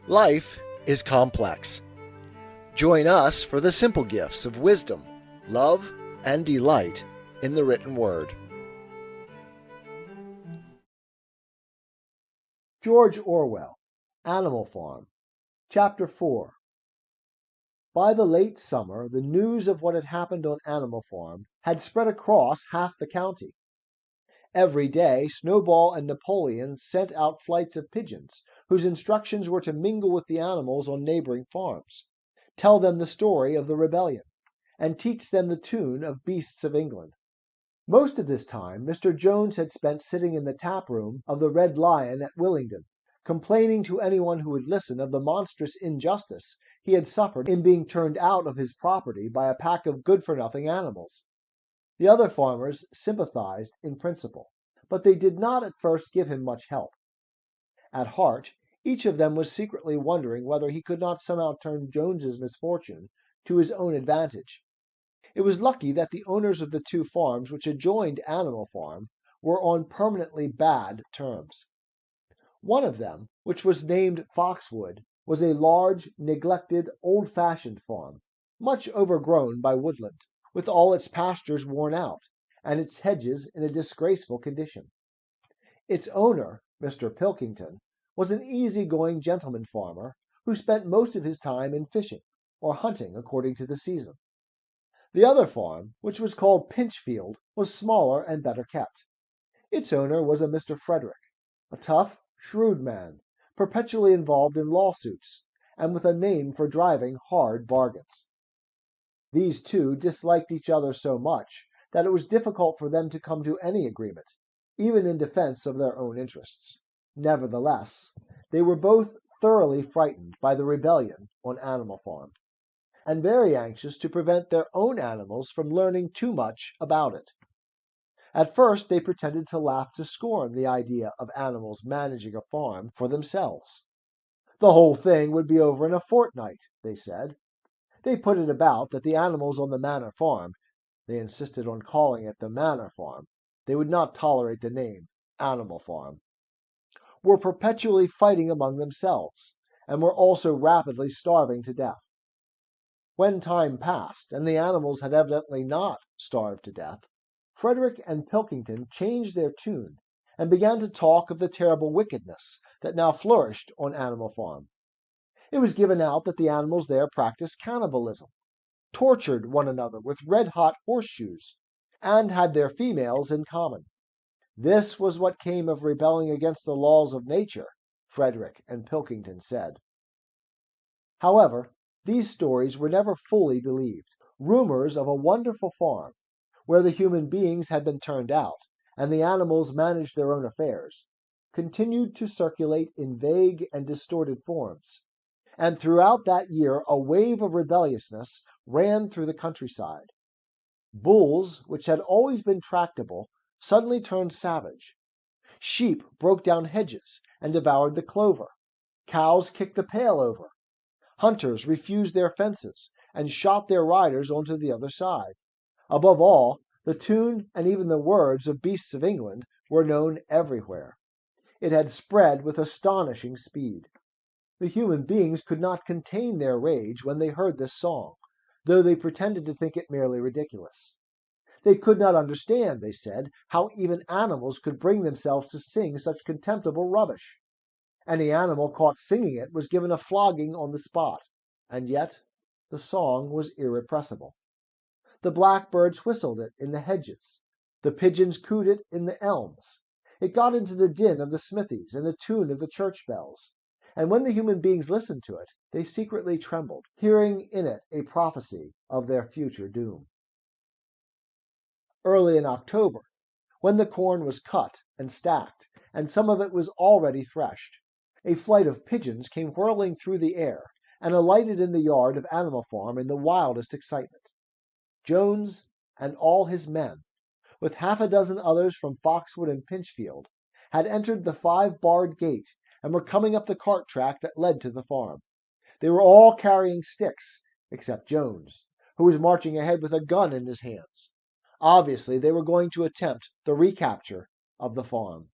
Life is complex. Join us for the simple gifts of wisdom, love, and delight in the written word. George Orwell, Animal Farm, Chapter 4. By the late summer, the news of what had happened on Animal Farm had spread across half the county. Every day, Snowball and Napoleon sent out flights of pigeons, whose instructions were to mingle with the animals on neighboring farms, tell them the story of the rebellion, and teach them the tune of Beasts of England. Most of this time Mr. Jones had spent sitting in the tap room of the Red Lion at Willingdon, complaining to anyone who would listen of the monstrous injustice he had suffered in being turned out of his property by a pack of good-for-nothing animals. The other farmers sympathized in principle, but they did not at first give him much help. At heart, each of them was secretly wondering whether he could not somehow turn Jones's misfortune to his own advantage. It was lucky that the owners of the two farms which adjoined Animal Farm were on permanently bad terms. One of them, which was named Foxwood, was a large, neglected, old-fashioned farm, much overgrown by woodland, with all its pastures worn out, and its hedges in a disgraceful condition. Its owner, Mr. Pilkington, was an easy-going gentleman farmer who spent most of his time in fishing or hunting according to the season. The other farm, which was called Pinchfield, was smaller and better kept. Its owner was a Mr. Frederick, a tough, shrewd man, perpetually involved in lawsuits, and with a name for driving hard bargains. These two disliked each other so much that it was difficult for them to come to any agreement, even in defense of their own interests. Nevertheless, they were both thoroughly frightened by the rebellion on Animal Farm, and very anxious to prevent their own animals from learning too much about it. At first they pretended to laugh to scorn the idea of animals managing a farm for themselves. The whole thing would be over in a fortnight, they said. They put it about that the animals on the Manor Farm, they insisted on calling it the Manor Farm, they would not tolerate the name Animal Farm, were perpetually fighting among themselves, and were also rapidly starving to death. When time passed, and the animals had evidently not starved to death, Frederick and Pilkington changed their tune, and began to talk of the terrible wickedness that now flourished on Animal Farm. It was given out that the animals there practiced cannibalism, tortured one another with red-hot horseshoes, and had their females in common. This was what came of rebelling against the laws of nature, Frederick and Pilkington said. However, these stories were never fully believed. Rumors of a wonderful farm, where the human beings had been turned out, and the animals managed their own affairs, continued to circulate in vague and distorted forms. And throughout that year a wave of rebelliousness ran through the countryside. Bulls, which had always been tractable, suddenly turned savage. Sheep broke down hedges and devoured the clover. Cows kicked the pail over. Hunters refused their fences and shot their riders onto the other side. Above all, the tune and even the words of Beasts of England were known everywhere. It had spread with astonishing speed. The human beings could not contain their rage when they heard this song, though they pretended to think it merely ridiculous. They could not understand, they said, how even animals could bring themselves to sing such contemptible rubbish. Any animal caught singing it was given a flogging on the spot, and yet the song was irrepressible. The blackbirds whistled it in the hedges. The pigeons cooed it in the elms. It got into the din of the smithies and the tune of the church bells. And when the human beings listened to it, they secretly trembled, hearing in it a prophecy of their future doom. Early in October, when the corn was cut and stacked, and some of it was already threshed, a flight of pigeons came whirling through the air, and alighted in the yard of Animal Farm in the wildest excitement. Jones and all his men, with half a dozen others from Foxwood and Pinchfield, had entered the 5-barred gate and were coming up the cart track that led to the farm. They were all carrying sticks, except Jones, who was marching ahead with a gun in his hands. Obviously, they were going to attempt the recapture of the farm.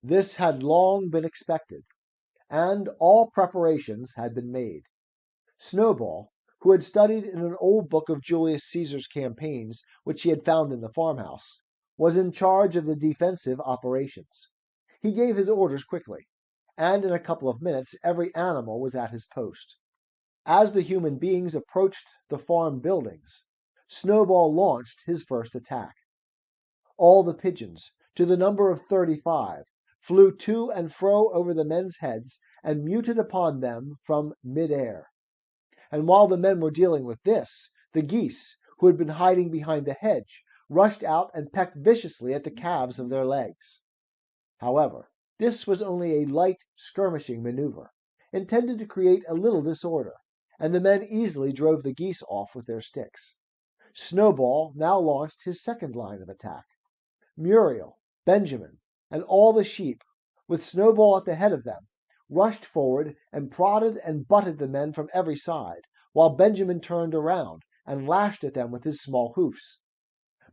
This had long been expected, and all preparations had been made. Snowball, who had studied in an old book of Julius Caesar's campaigns which he had found in the farmhouse, was in charge of the defensive operations. He gave his orders quickly, and in a couple of minutes every animal was at his post. As the human beings approached the farm buildings, Snowball launched his first attack. All the pigeons, to the number of 35, flew to and fro over the men's heads and muted upon them from mid-air. And while the men were dealing with this, the geese, who had been hiding behind the hedge, rushed out and pecked viciously at the calves of their legs. However, this was only a light skirmishing maneuver, intended to create a little disorder, and the men easily drove the geese off with their sticks. Snowball now launched his second line of attack. Muriel, Benjamin, and all the sheep, with Snowball at the head of them, rushed forward and prodded and butted the men from every side, while Benjamin turned around and lashed at them with his small hoofs.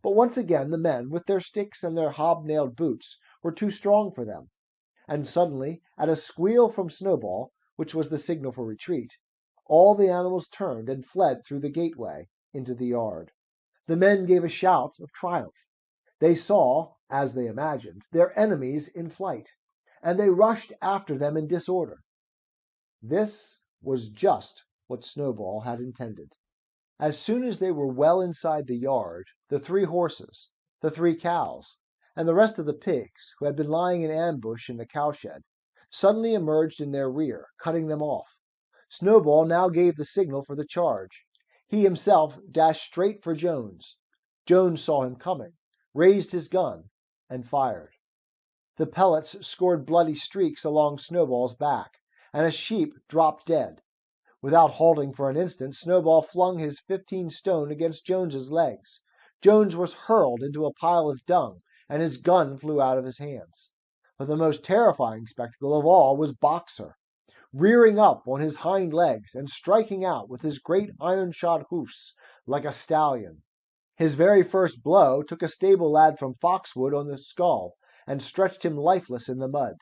But once again the men, with their sticks and their hobnailed boots, were too strong for them, and suddenly, at a squeal from Snowball, which was the signal for retreat, all the animals turned and fled through the gateway into the yard. The men gave a shout of triumph. They saw, as they imagined, their enemies in flight, and they rushed after them in disorder. This was just what Snowball had intended. As soon as they were well inside the yard, the 3 horses, the 3 cows, and the rest of the pigs, who had been lying in ambush in the cowshed, suddenly emerged in their rear, cutting them off. Snowball now gave the signal for the charge. He himself dashed straight for Jones. Jones saw him coming, raised his gun, and fired. The pellets scored bloody streaks along Snowball's back, and a sheep dropped dead. Without halting for an instant, Snowball flung his 15-stone against Jones's legs. Jones was hurled into a pile of dung, and his gun flew out of his hands. But the most terrifying spectacle of all was Boxer, rearing up on his hind legs and striking out with his great iron-shod hoofs like a stallion. His very first blow took a stable lad from Foxwood on the skull and stretched him lifeless in the mud.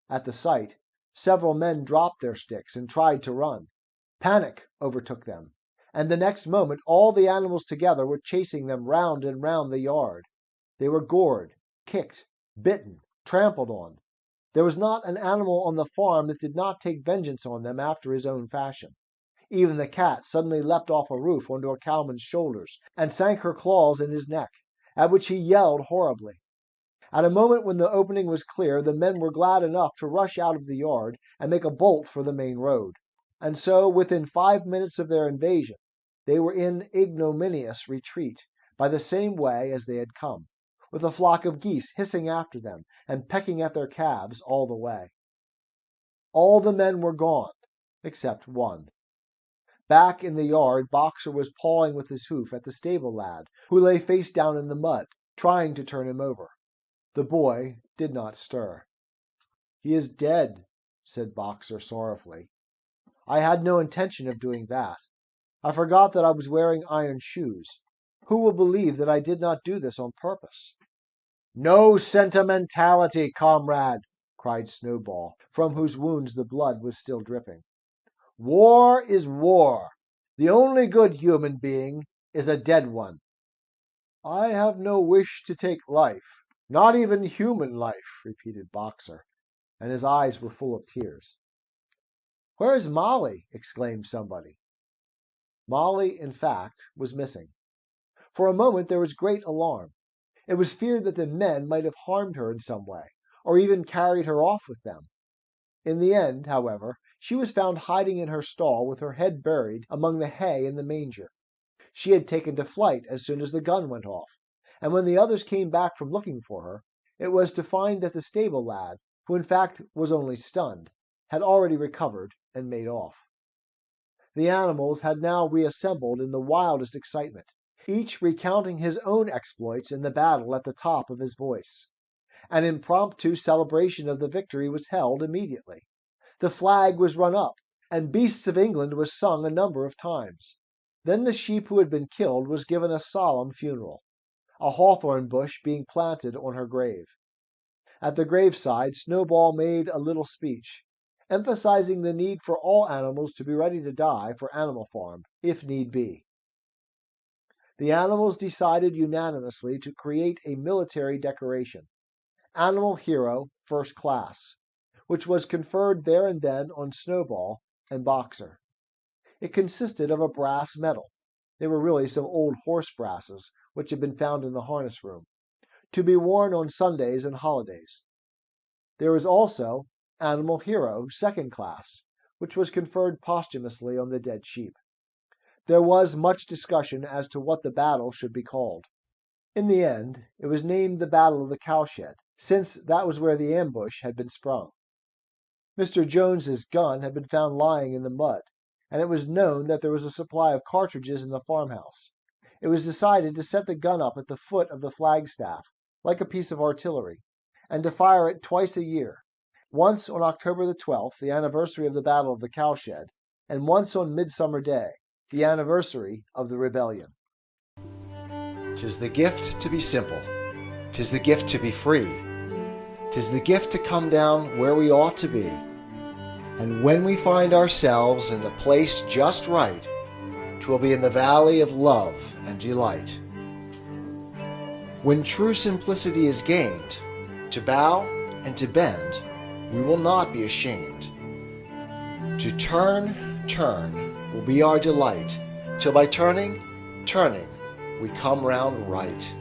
At the sight, several men dropped their sticks and tried to run. Panic overtook them, and the next moment all the animals together were chasing them round and round the yard. They were gored, kicked, bitten, trampled on. There was not an animal on the farm that did not take vengeance on them after his own fashion. Even the cat suddenly leapt off a roof onto a cowman's shoulders and sank her claws in his neck, at which he yelled horribly. At a moment when the opening was clear, the men were glad enough to rush out of the yard and make a bolt for the main road. And so, within 5 minutes of their invasion, they were in ignominious retreat by the same way as they had come, with a flock of geese hissing after them and pecking at their calves all the way. All the men were gone, except one. Back in the yard, Boxer was pawing with his hoof at the stable lad, who lay face down in the mud, trying to turn him over. The boy did not stir. "He is dead," said Boxer sorrowfully. "I had no intention of doing that. I forgot that I was wearing iron shoes. Who will believe that I did not do this on purpose?" "No sentimentality, comrade!" cried Snowball, from whose wounds the blood was still dripping. "War is war. The only good human being is a dead one." "I have no wish to take life, not even human life," repeated Boxer, and his eyes were full of tears. "Where is Molly?" exclaimed somebody. Molly, in fact, was missing. For a moment there was great alarm. It was feared that the men might have harmed her in some way, or even carried her off with them. In the end, however, she was found hiding in her stall with her head buried among the hay in the manger. She had taken to flight as soon as the gun went off, and when the others came back from looking for her, it was to find that the stable lad, who in fact was only stunned, had already recovered and made off. The animals had now reassembled in the wildest excitement, each recounting his own exploits in the battle at the top of his voice. An impromptu celebration of the victory was held immediately. The flag was run up, and Beasts of England was sung a number of times. Then the sheep who had been killed was given a solemn funeral, a hawthorn bush being planted on her grave. At the graveside Snowball made a little speech, emphasizing the need for all animals to be ready to die for Animal Farm, if need be. The animals decided unanimously to create a military decoration, Animal Hero First Class, which was conferred there and then on Snowball and Boxer. It consisted of a brass medal. They were really some old horse brasses, which had been found in the harness room, to be worn on Sundays and holidays. There was also Animal Hero Second Class, which was conferred posthumously on the dead sheep. There was much discussion as to what the battle should be called. In the end, it was named the Battle of the Cowshed, since that was where the ambush had been sprung. Mr. Jones's gun had been found lying in the mud, and it was known that there was a supply of cartridges in the farmhouse. It was decided to set the gun up at the foot of the flagstaff, like a piece of artillery, and to fire it twice a year, once on October the 12th, the anniversary of the Battle of the Cowshed, and once on Midsummer Day, the anniversary of the rebellion. 'Tis the gift to be simple. 'Tis the gift to be free. 'Tis the gift to come down where we ought to be. And when we find ourselves in the place just right, 'twill be in the valley of love and delight. When true simplicity is gained, to bow and to bend, we will not be ashamed. To turn will be our delight, till by turning, we come round right.